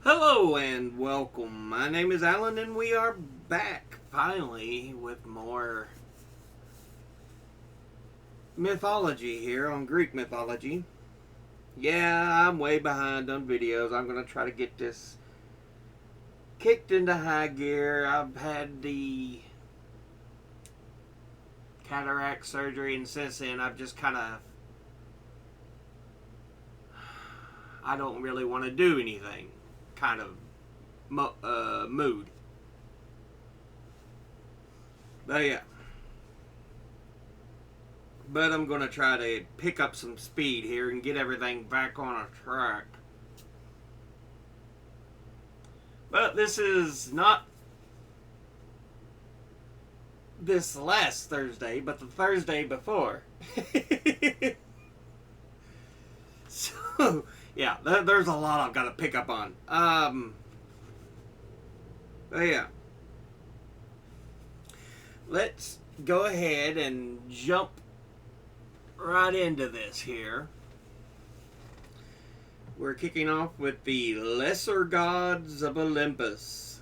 Hello and welcome. My name is Alan, and we are back finally with more mythology here on Greek mythology. Yeah, I'm way behind on videos. I'm going to try to get this kicked into high gear. I've had the cataract surgery, and since then, I've just I don't really want to do anything kind of mood. But yeah. But I'm going to try to pick up some speed here and get everything back on a track. But this is not this last Thursday, but the Thursday before. So, yeah, there's a lot I've got to pick up on. But yeah. Let's go ahead and jump right into this here. We're kicking off with the lesser gods of Olympus.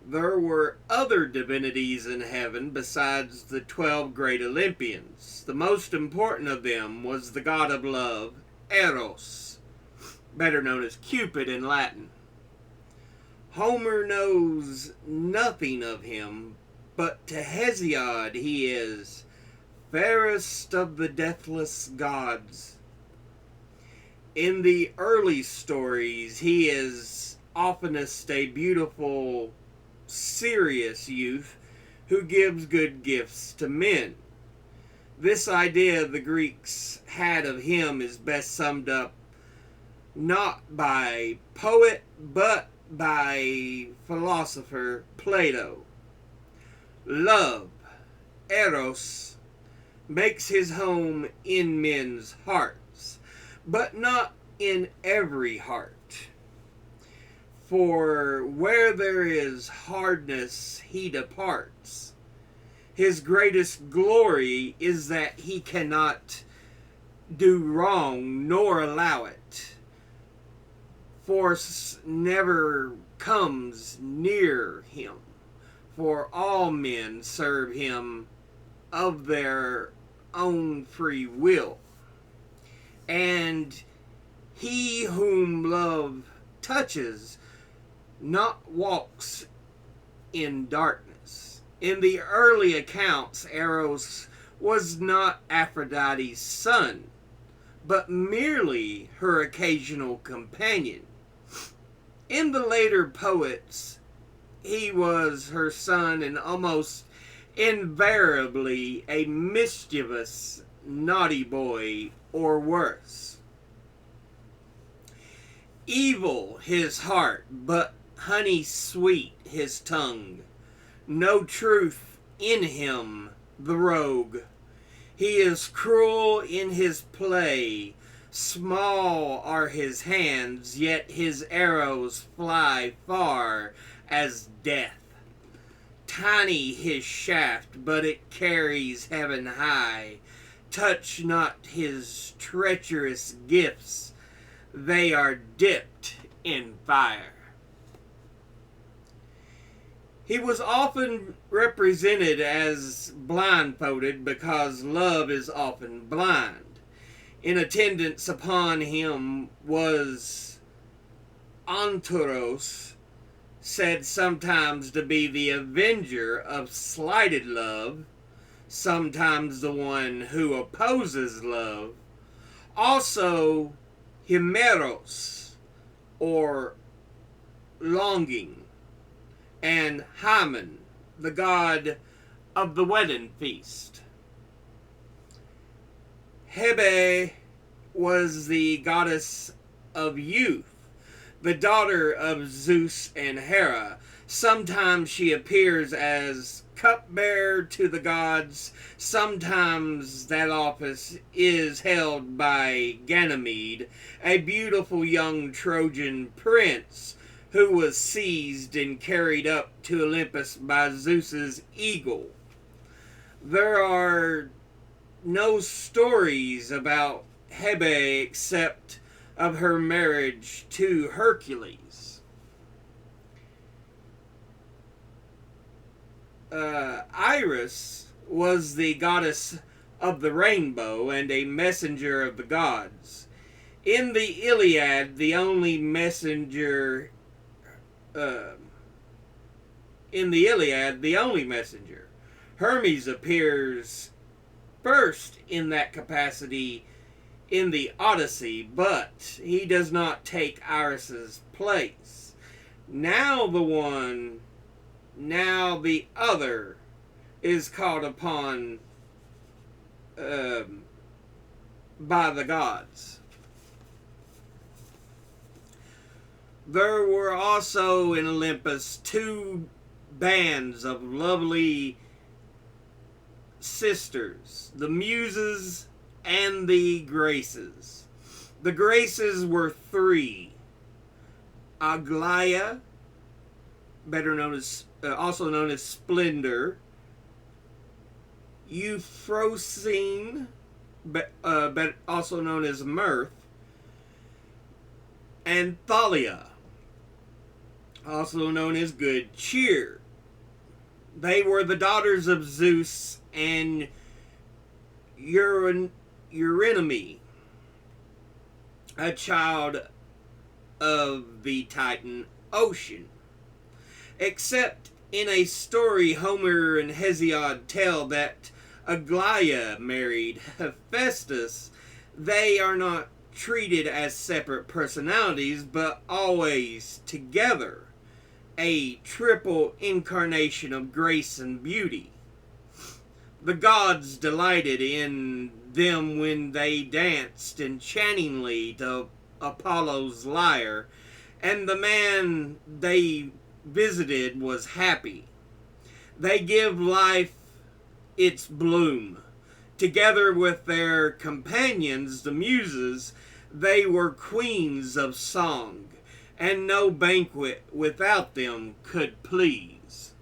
There were other divinities in heaven besides the 12 great Olympians. The most important of them was the god of love, Eros, better known as Cupid in Latin. Homer knows nothing of him, but to Hesiod he is fairest of the deathless gods. In the early stories, he is oftenest a beautiful, serious youth who gives good gifts to men. This idea the Greeks had of him is best summed up not by poet, but by philosopher Plato. Love, Eros, makes his home in men's hearts, but not in every heart. For where there is hardness, he departs. His greatest glory is that he cannot do wrong nor allow it. Force never comes near him, for all men serve him of their own free will. And he whom love touches not walks in darkness. In the early accounts, Eros was not Aphrodite's son, but merely her occasional companion. In the later poets, he was her son and almost invariably a mischievous, naughty boy or worse. Evil his heart, but honey sweet his tongue. No truth in him, the rogue. He is cruel in his play. Small are his hands, yet his arrows fly far as death. Tiny his shaft, but it carries heaven high. Touch not his treacherous gifts, they are dipped in fire. He was often represented as blindfolded because love is often blind. In attendance upon him was Anteros, said sometimes to be the avenger of slighted love, sometimes the one who opposes love. Also, Himeros, or longing, and Hymen, the god of the wedding feast. Hebe was the goddess of youth, the daughter of Zeus and Hera. Sometimes she appears as cupbearer to the gods. Sometimes that office is held by Ganymede, a beautiful young Trojan prince who was seized and carried up to Olympus by Zeus's eagle. There are no stories about Hebe except of her marriage to Hercules. Iris was the goddess of the rainbow and a messenger of the gods. In the Iliad, the only messenger. Uh, in the Iliad, the only messenger. Hermes appears first in that capacity in the Odyssey, but he does not take Iris's place. Now the other is called upon by the gods. There were also in Olympus two bands of lovely sisters, the Muses and the Graces. The Graces were three: Aglaia, also known as Splendor; Euphrosyne, but also known as Mirth; and Thalia, also known as Good Cheer. They were the daughters of Zeus and Eurynomé, a child of the Titan Ocean. Except in a story Homer and Hesiod tell that Aglaia married Hephaestus, they are not treated as separate personalities, but always together, a triple incarnation of grace and beauty. The gods delighted in them when they danced enchantingly to Apollo's lyre, and the man they visited was happy. They give life its bloom. Together with their companions, the Muses, they were queens of song, and no banquet without them could please.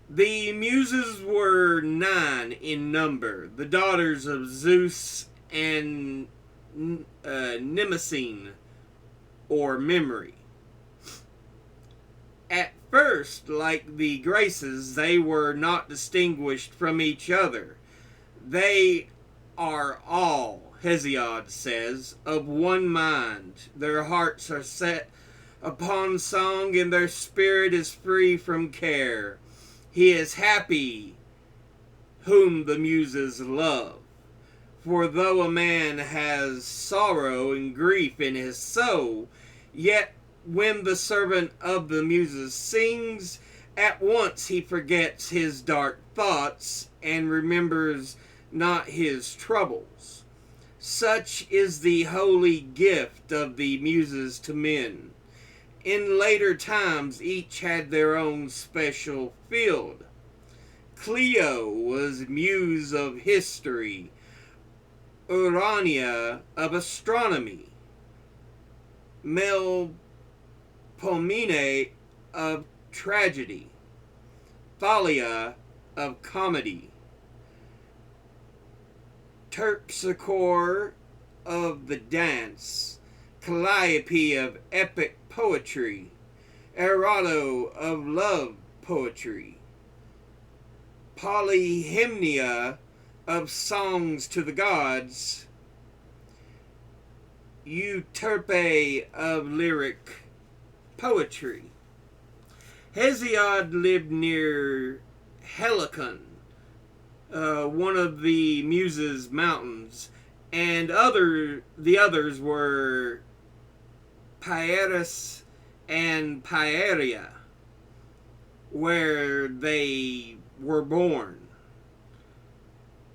The Muses were 9 in number, the daughters of Zeus and Mnemosyne, or Memory. At first, like the Graces, they were not distinguished from each other. They are all, Hesiod says, of one mind. Their hearts are set upon song, and their spirit is free from care. He is happy whom the Muses love. For though a man has sorrow and grief in his soul, yet when the servant of the Muses sings, at once he forgets his dark thoughts and remembers not his troubles. Such is the holy gift of the Muses to men. In later times, each had their own special field. Clio was muse of history, Urania of astronomy, Melpomene of tragedy, Thalia of comedy, Terpsichore of the dance, Calliope of epic poetry, Erato of love poetry, Polyhymnia of songs to the gods, Euterpe of lyric poetry. Hesiod lived near Helicon, one of the Muses' mountains, and the others were Pierus and Pieria, where they were born,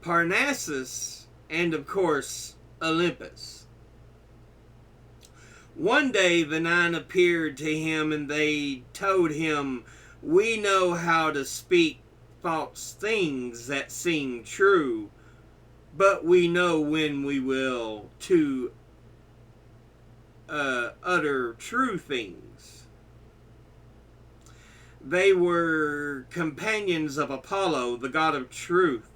Parnassus, and of course Olympus. One day the 9 appeared to him, and they told him, "We know how to speak false things that seem true, but we know when we will to utter true things." They were companions of Apollo, the god of truth,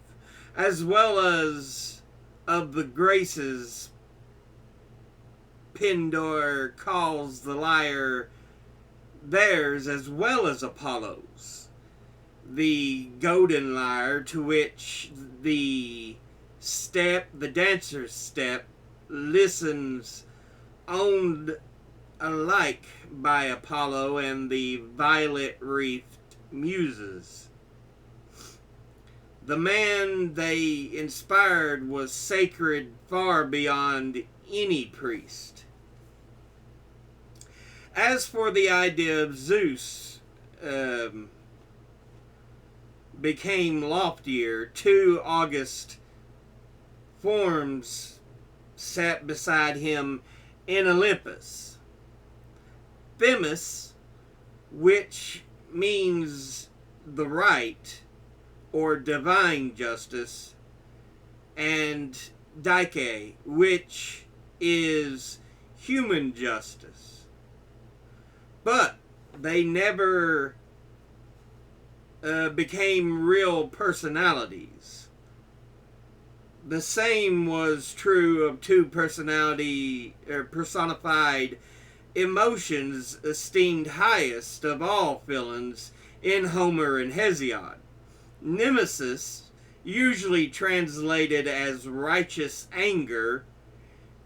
as well as of the Graces, Pindar calls the lyre theirs as well as Apollo's. The golden lyre, to which the dancer's step, listens owned alike by Apollo and the violet-wreathed muses. The man they inspired was sacred far beyond any priest. As for the idea of Zeus, became loftier. Two august forms sat beside him in Olympus. Themis, which means the right or divine justice, and Dike, which is human justice. But they never became real personalities. The same was true of two personified emotions esteemed highest of all feelings in Homer and Hesiod. Nemesis, usually translated as righteous anger,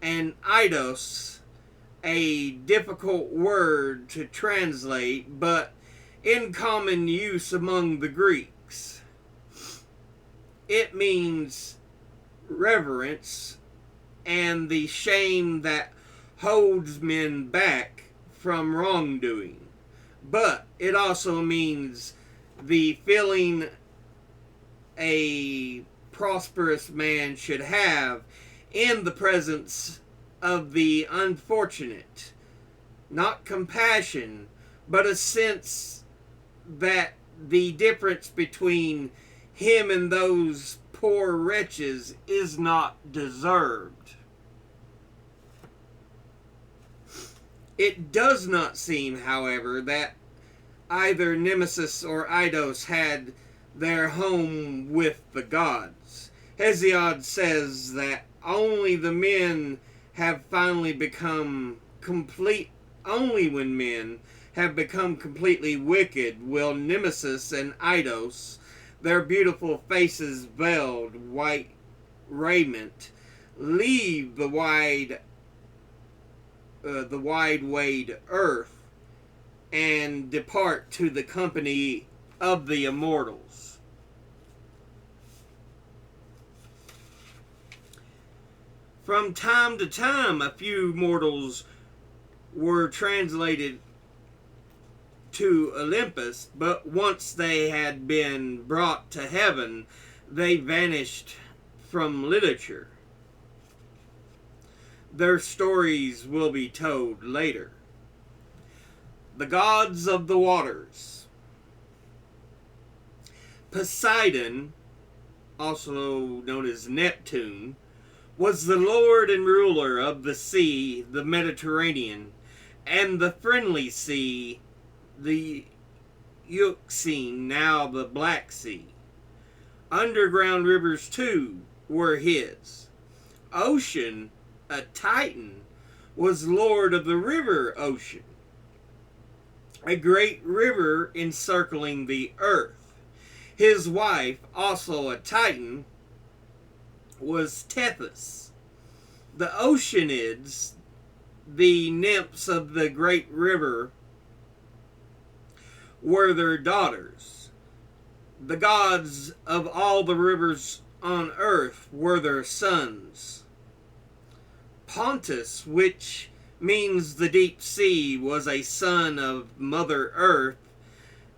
and eidos, a difficult word to translate, but in common use among the Greeks. It means reverence and the shame that holds men back from wrongdoing. But it also means the feeling a prosperous man should have in the presence of the unfortunate. Not compassion, but a sense that the difference between him and those poor wretches is not deserved. It does not seem, however, that either Nemesis or Eidos had their home with the gods. Hesiod says that only when men have become completely wicked will Nemesis and Eidos, their beautiful faces veiled white raiment, leave the wide earth and depart to the company of the immortals. From time to time, a few mortals were translated to Olympus, but once they had been brought to heaven, they vanished from literature. Their stories will be told later. The gods of the waters. Poseidon, also known as Neptune, was the lord and ruler of the sea, the Mediterranean, and the friendly sea, the Euxine, now the Black Sea. Underground rivers, too, were his. Ocean, a Titan, was lord of the river Ocean, a great river encircling the earth. His wife, also a Titan, was Tethys. The Oceanids, the nymphs of the great river, were their daughters. The gods of all the rivers on earth were their sons. Pontus, which means the deep sea, was a son of Mother Earth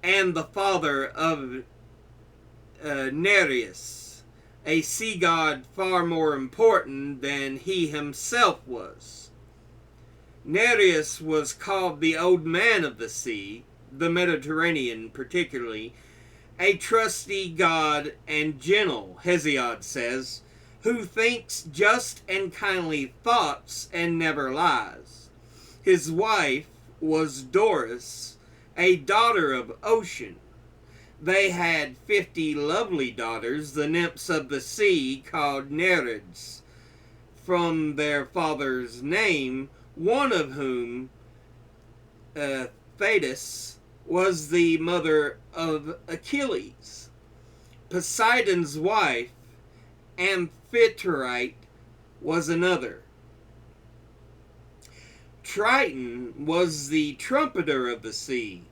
and the father of Nereus, a sea god far more important than he himself was. Nereus was called the Old Man of the Sea, the Mediterranean particularly, a trusty god and gentle, Hesiod says, who thinks just and kindly thoughts and never lies. His wife was Doris, a daughter of Ocean. They had 50 lovely daughters, the nymphs of the sea, called Nereids, from their father's name, one of whom, Thetis, was the mother of Achilles. Poseidon's wife, Amphitrite, was another. Triton was the trumpeter of the sea.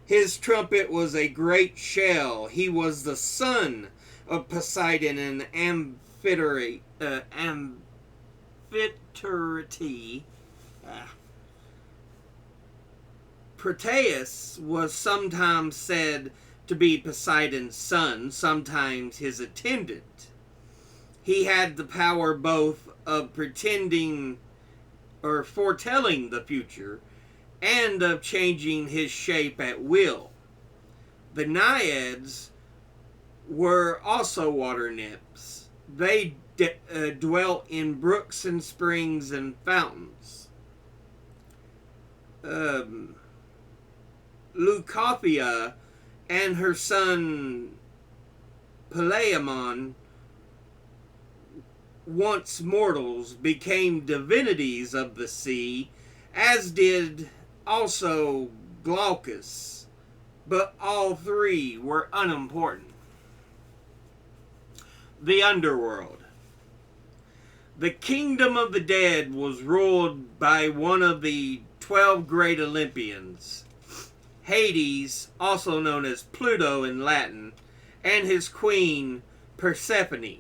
His trumpet was a great shell. He was the son of Poseidon and Amphitrite. Proteus was sometimes said to be Poseidon's son, sometimes his attendant. He had the power both of pretending or foretelling the future and of changing his shape at will. The Naiads were also water nymphs. They dwelt in brooks and springs and fountains. Leucothea and her son Palaemon, once mortals, became divinities of the sea, as did also Glaucus, but all three were unimportant. The underworld. The kingdom of the dead was ruled by one of the 12 great Olympians, Hades, also known as Pluto in Latin, and his queen Persephone.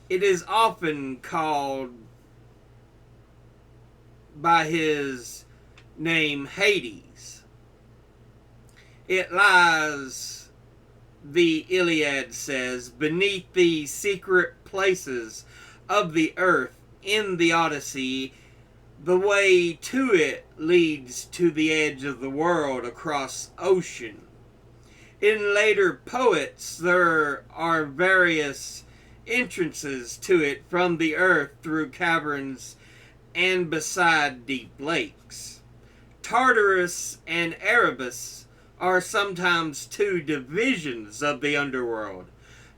It is often called by his name Hades. It lies, the Iliad says, beneath the secret places of the earth. In the Odyssey, the way to it leads to the edge of the world across ocean. In later poets, there are various entrances to it from the earth through caverns and beside deep lakes. Tartarus and Erebus are sometimes two divisions of the underworld.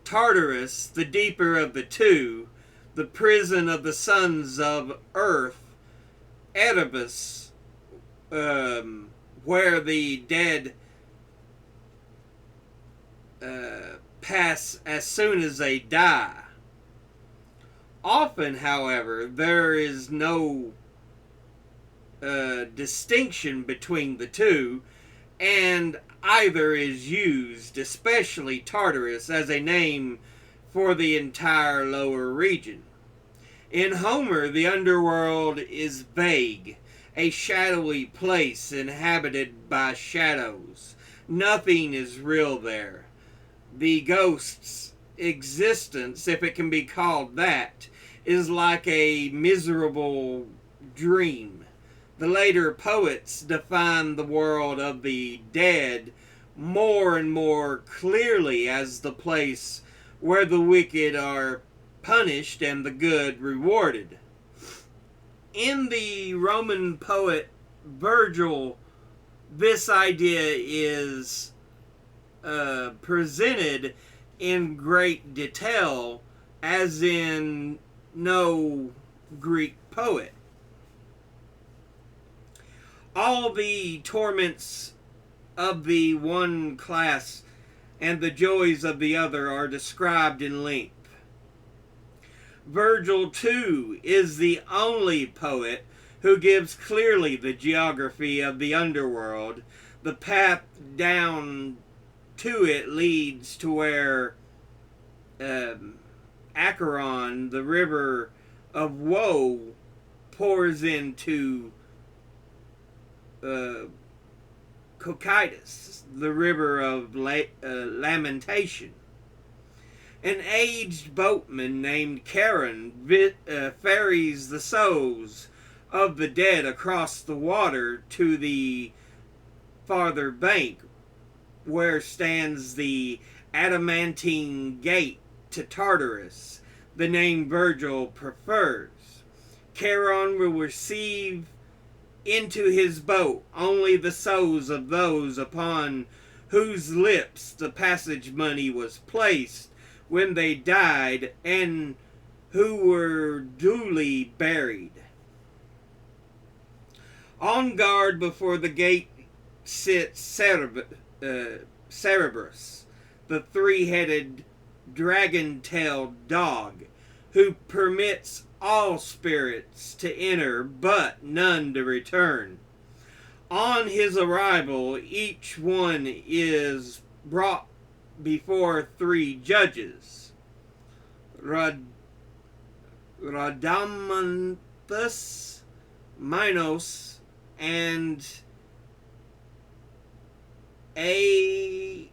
Tartarus, the deeper of the two, the prison of the sons of earth. Erebus, where the dead pass as soon as they die. Often, however, there is no distinction between the two, and either is used, especially Tartarus, as a name for the entire lower region. In Homer, the underworld is vague, a shadowy place inhabited by shadows. Nothing is real there. The ghost's existence, if it can be called that, is like a miserable dream. The later poets define the world of the dead more and more clearly as the place where the wicked are punished and the good rewarded. In the Roman poet Virgil, this idea is presented in great detail, as in no Greek poet. All the torments of the one class and the joys of the other are described in length. Virgil, too, is the only poet who gives clearly the geography of the underworld. The path down to it leads to where Acheron, the river of woe, pours into Cocytus, the river of lamentation. An aged boatman named Charon ferries the souls of the dead across the water to the farther bank, where stands the adamantine gate to Tartarus, the name Virgil prefers. Charon will receive into his boat only the souls of those upon whose lips the passage money was placed when they died and who were duly buried. On guard before the gate sits Cerberus, the three-headed dragon-tailed dog, who permits all spirits to enter, but none to return. On his arrival, each one is brought before three judges, Radamanthus, Minos, and Aeacus,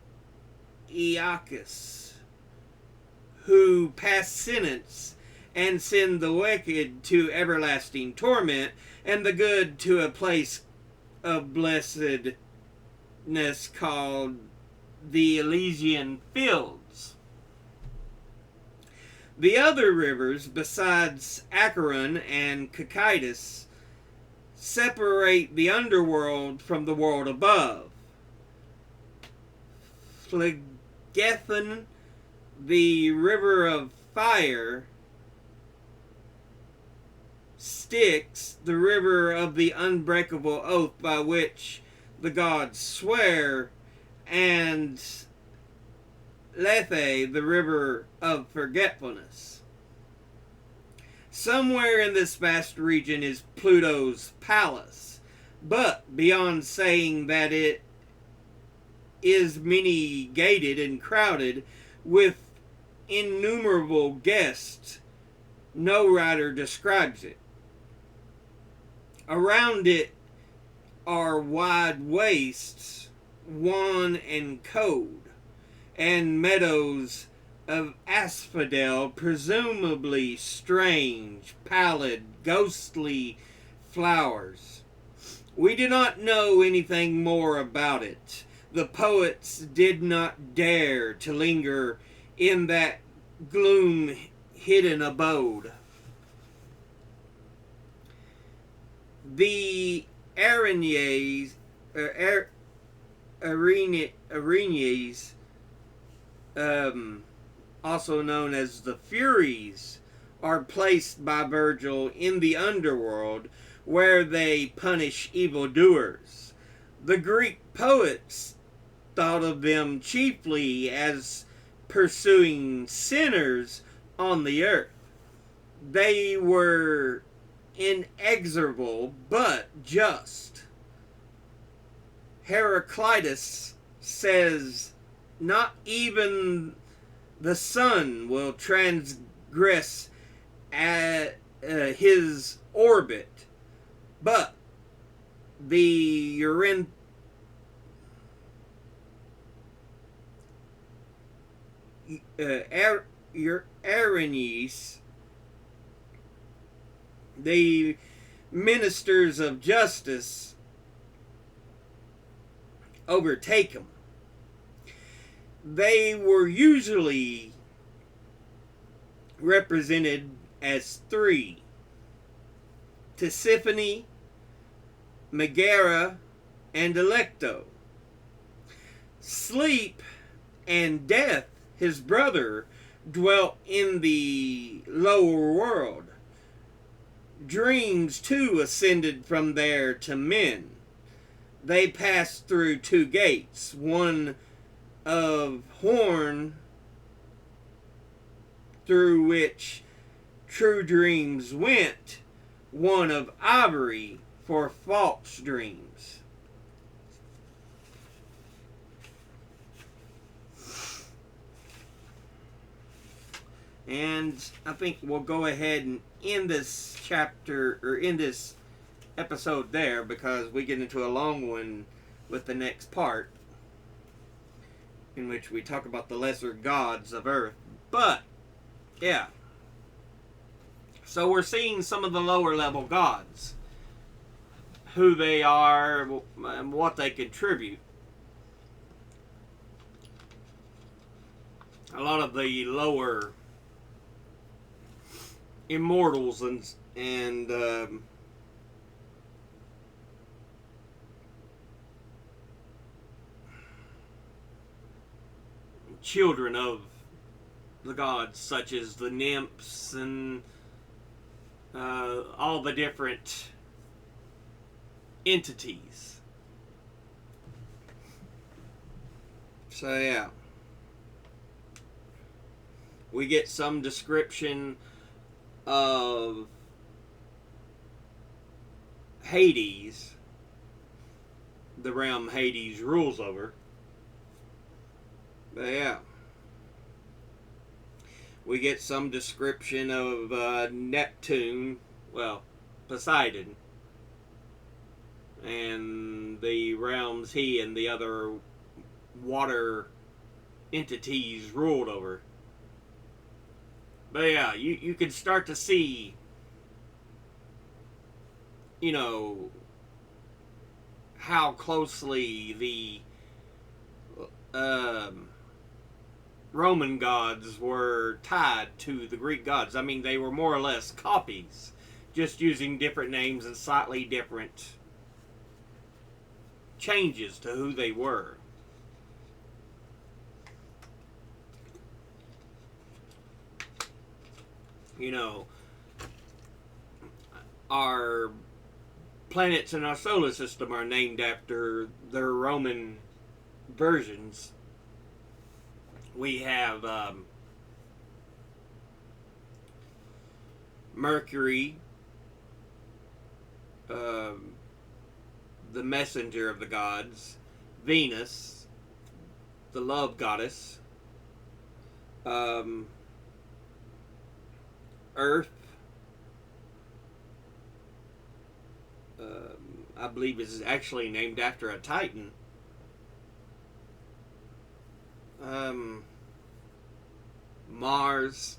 who pass sentence and send the wicked to everlasting torment and the good to a place of blessedness called the Elysian Fields. The other rivers, besides Acheron and Cocytus, separate the underworld from the world above. Phlegethon, the river of fire, Styx, the river of the unbreakable oath by which the gods swear, and Lethe, the river of forgetfulness. Somewhere in this vast region is Pluto's palace, but beyond saying that it is many-gated and crowded with innumerable guests, no writer describes it. Around it are wide wastes, wan and cold, and meadows of asphodel, presumably strange, pallid, ghostly flowers. We do not know anything more about it. The poets did not dare to linger in that gloom-hidden abode. The Araignées, also known as the Furies, are placed by Virgil in the underworld, where they punish evildoers. The Greek poets thought of them chiefly as pursuing sinners on the earth. They were inexorable but just. Heraclitus says, "Not even the sun will transgress his orbit, but the Araignées, the ministers of justice, overtake him." They were usually represented as three: Tisiphone, Megara, and Alecto. Sleep and Death, his brother, dwelt in the lower world. Dreams, too, ascended from there to men. They passed through two gates, one of horn, through which true dreams went, one of ivory for false dreams. And I think we'll go ahead and end this chapter, or end this episode there, because we get into a long one with the next part, in which we talk about the lesser gods of Earth. But, yeah. So we're seeing some of the lower level gods, who they are and what they contribute. A lot of the lower immortals and children of the gods, such as the Nymphs and all the different entities. So yeah, we get some description of Hades, the realm Hades rules over. But yeah, we get some description of Neptune, well, Poseidon, and the realms he and the other water entities ruled over. But yeah, you can start to see, you know, how closely the Roman gods were tied to the Greek gods. I mean, they were more or less copies, just using different names and slightly different changes to who they were. You know, our planets in our solar system are named after their Roman versions. We have Mercury, the messenger of the gods, Venus, the love goddess, Earth, I believe is actually named after a Titan. Mars,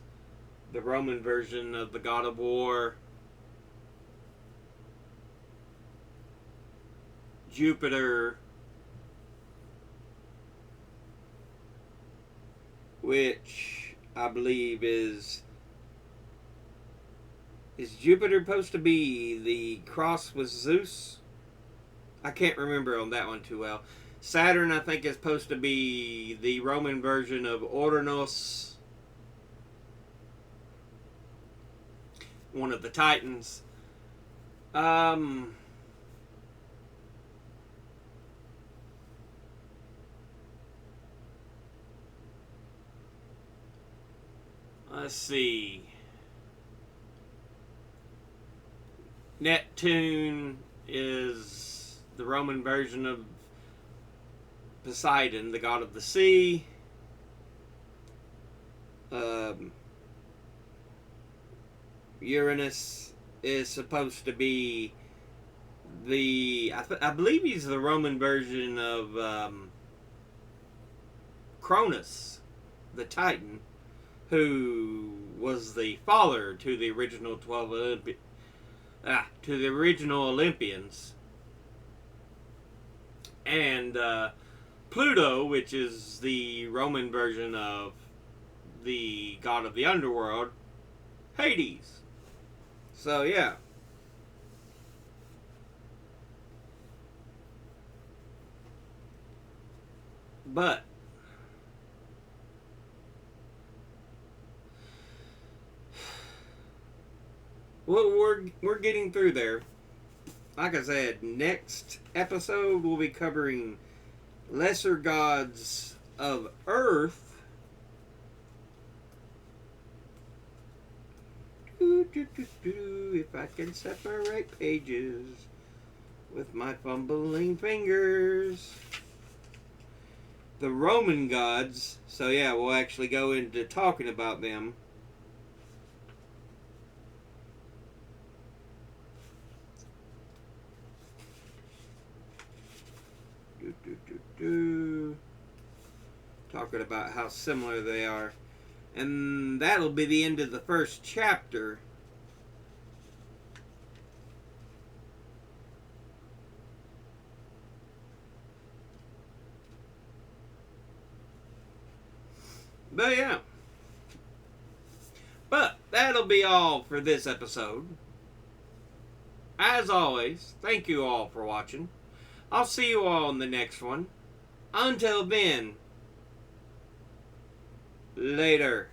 the Roman version of the god of war. Jupiter, which I believe is Jupiter supposed to be the cross with Zeus? I can't remember on that one too well. Saturn, I think, is supposed to be the Roman version of Uranus, one of the Titans. Let's see. Neptune is the Roman version of Poseidon, the god of the sea. Uranus is supposed to be I believe he's the Roman version of Cronus, the Titan, who was the father to the original Olympians, and Pluto, which is the Roman version of the god of the underworld, Hades. So yeah. But well, we're getting through there. Like I said, next episode we'll be covering lesser gods of Earth. If I can separate pages with my fumbling fingers. The Roman gods. So yeah, we'll actually go into talking about them. Talking about how similar they are. And that'll be the end of the first chapter. But yeah. But that'll be all for this episode. As always, thank you all for watching. I'll see you all in the next one. Until then, later.